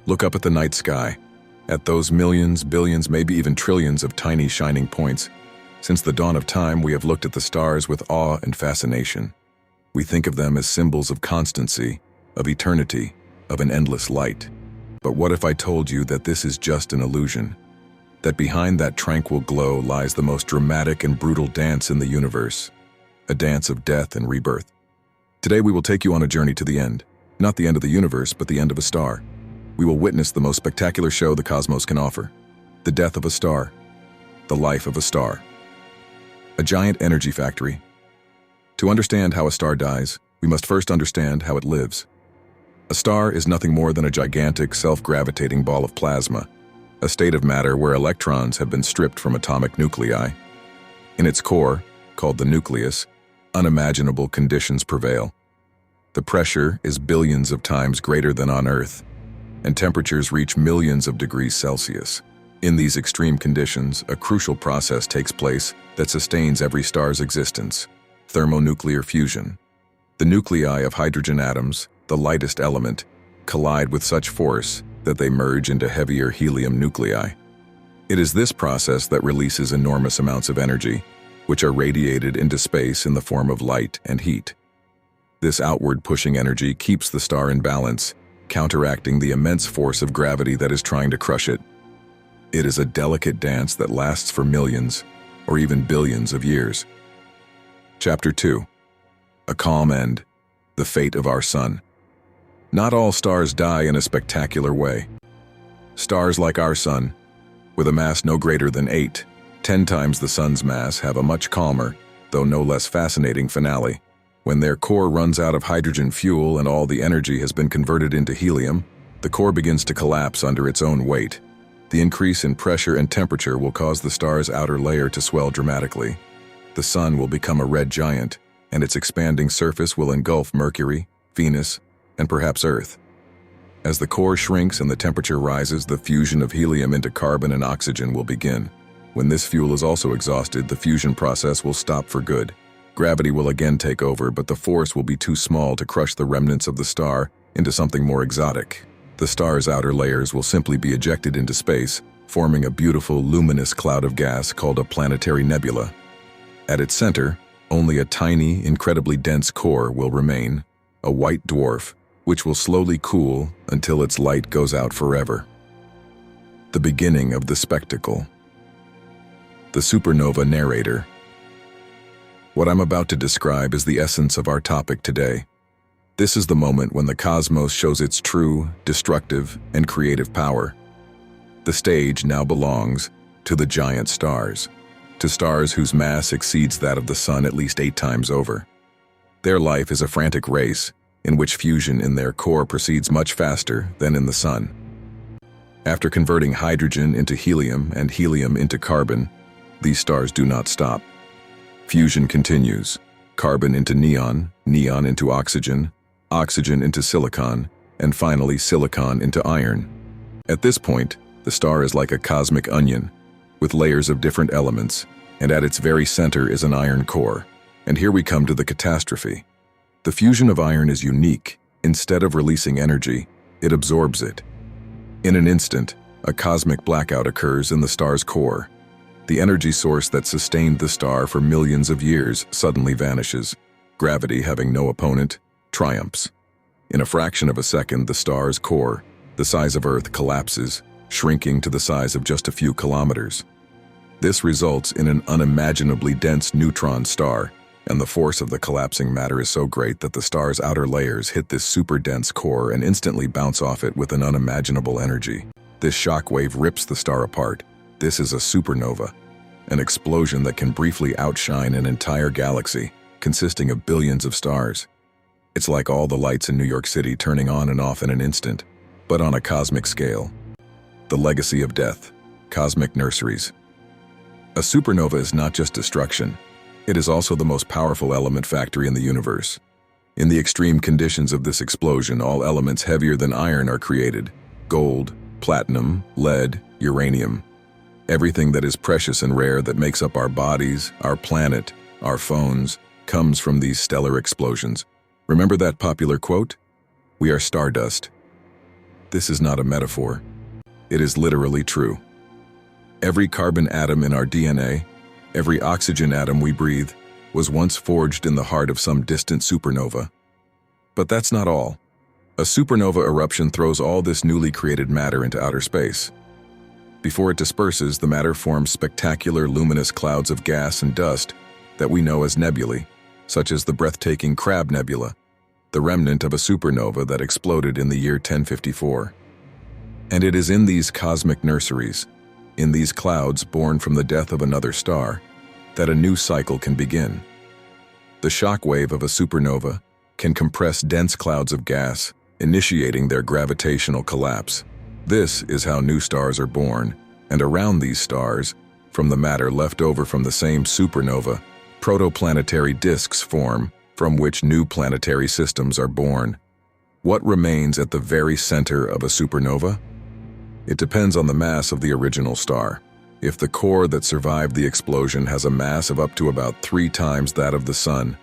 Look up at the night sky, at those millions, billions, maybe even trillions of tiny shining points. Since the dawn of time, we have looked at the stars with awe and fascination. We think of them as symbols of constancy, of eternity, of an endless light. But what if I told you that this is just an illusion? That behind that tranquil glow lies the most dramatic and brutal dance in the universe, a dance of death and rebirth. Today we will take you on a journey to the end, not the end of the universe, but the end of a star. We will witness the most spectacular show the cosmos can offer, the death of a star, the life of a star. A giant energy factory. To understand how a star dies, we must first understand how it lives. A star is nothing more than a gigantic, self-gravitating ball of plasma, a state of matter where electrons have been stripped from atomic nuclei. In its core, called the nucleus, unimaginable conditions prevail. The pressure is billions of times greater than on Earth, and temperatures reach millions of degrees Celsius. In these extreme conditions, a crucial process takes place that sustains every star's existence: thermonuclear fusion. The nuclei of hydrogen atoms, the lightest element, collide with such force that they merge into heavier helium nuclei. It is this process that releases enormous amounts of energy, which are radiated into space in the form of light and heat. This outward pushing energy keeps the star in balance, counteracting the immense force of gravity that is trying to crush it. It is a delicate dance that lasts for millions, or even billions of years. Chapter 2. A calm end. The fate of our sun. Not all stars die in a spectacular way. Stars like our sun, with a mass no greater than 10 times the sun's mass, have a much calmer, though no less fascinating finale. When their core runs out of hydrogen fuel and all the energy has been converted into helium, the core begins to collapse under its own weight. The increase in pressure and temperature will cause the star's outer layer to swell dramatically. The sun will become a red giant, and its expanding surface will engulf Mercury, Venus, and perhaps Earth. As the core shrinks and the temperature rises, the fusion of helium into carbon and oxygen will begin. When this fuel is also exhausted, the fusion process will stop for good. Gravity will again take over, but the force will be too small to crush the remnants of the star into something more exotic. The star's outer layers will simply be ejected into space, forming a beautiful, luminous cloud of gas called a planetary nebula. At its center, only a tiny, incredibly dense core will remain, a white dwarf, which will slowly cool until its light goes out forever. The beginning of the spectacle. The supernova narrator. What I'm about to describe is the essence of our topic today. This is the moment when the cosmos shows its true, destructive, and creative power. The stage now belongs to the giant stars, to stars whose mass exceeds that of the sun at least 8 times over. Their life is a frantic race, in which fusion in their core proceeds much faster than in the sun. After converting hydrogen into helium and helium into carbon, these stars do not stop. Fusion continues: carbon into neon, neon into oxygen, oxygen into silicon, and finally silicon into iron. At this point, the star is like a cosmic onion, with layers of different elements, and at its very center is an iron core. And here we come to the catastrophe. The fusion of iron is unique. Instead of releasing energy, it absorbs it. In an instant, a cosmic blackout occurs in the star's core. The energy source that sustained the star for millions of years suddenly vanishes. Gravity, having no opponent, triumphs. In a fraction of a second, the star's core, the size of Earth, collapses, shrinking to the size of just a few kilometers. This results in an unimaginably dense neutron star, and the force of the collapsing matter is so great that the star's outer layers hit this super-dense core and instantly bounce off it with an unimaginable energy. This shock wave rips the star apart. This is a supernova, an explosion that can briefly outshine an entire galaxy, consisting of billions of stars. It's like all the lights in New York City turning on and off in an instant, but on a cosmic scale. The legacy of death. Cosmic nurseries. A supernova is not just destruction. It is also the most powerful element factory in the universe. In the extreme conditions of this explosion, all elements heavier than iron are created: gold, platinum, lead, uranium. Everything that is precious and rare that makes up our bodies, our planet, our phones, comes from these stellar explosions. Remember that popular quote? We are stardust. This is not a metaphor. It is literally true. Every carbon atom in our DNA, every oxygen atom we breathe, was once forged in the heart of some distant supernova. But that's not all. A supernova eruption throws all this newly created matter into outer space. Before it disperses, the matter forms spectacular luminous clouds of gas and dust that we know as nebulae, such as the breathtaking Crab Nebula, the remnant of a supernova that exploded in the year 1054. And it is in these cosmic nurseries, in these clouds born from the death of another star, that a new cycle can begin. The shock wave of a supernova can compress dense clouds of gas, initiating their gravitational collapse. This is how new stars are born, and around these stars, from the matter left over from the same supernova, protoplanetary disks form, from which new planetary systems are born. What remains at the very center of a supernova? It depends on the mass of the original star. If the core that survived the explosion has a mass of up to about 3 times that of the Sun,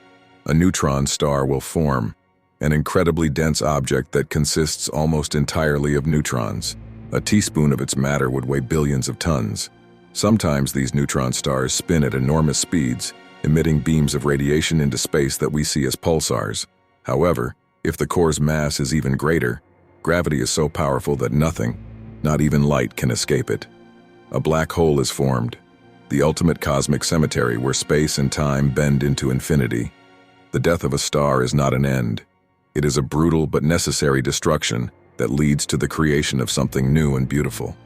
a neutron star will form, an incredibly dense object that consists almost entirely of neutrons. A teaspoon of its matter would weigh billions of tons. Sometimes these neutron stars spin at enormous speeds, emitting beams of radiation into space that we see as pulsars. However, if the core's mass is even greater, gravity is so powerful that nothing, not even light, can escape it. A black hole is formed, the ultimate cosmic cemetery where space and time bend into infinity. The death of a star is not an end. It is a brutal but necessary destruction that leads to the creation of something new and beautiful.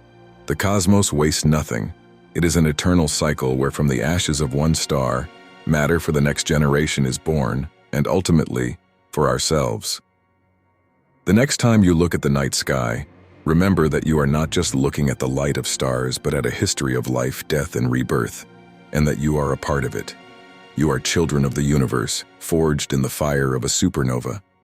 The cosmos wastes nothing. It is an eternal cycle where from the ashes of one star, matter for the next generation is born, and ultimately, for ourselves. The next time you look at the night sky, remember that you are not just looking at the light of stars, but at a history of life, death, and rebirth, and that you are a part of it. You are children of the universe, forged in the fire of a supernova.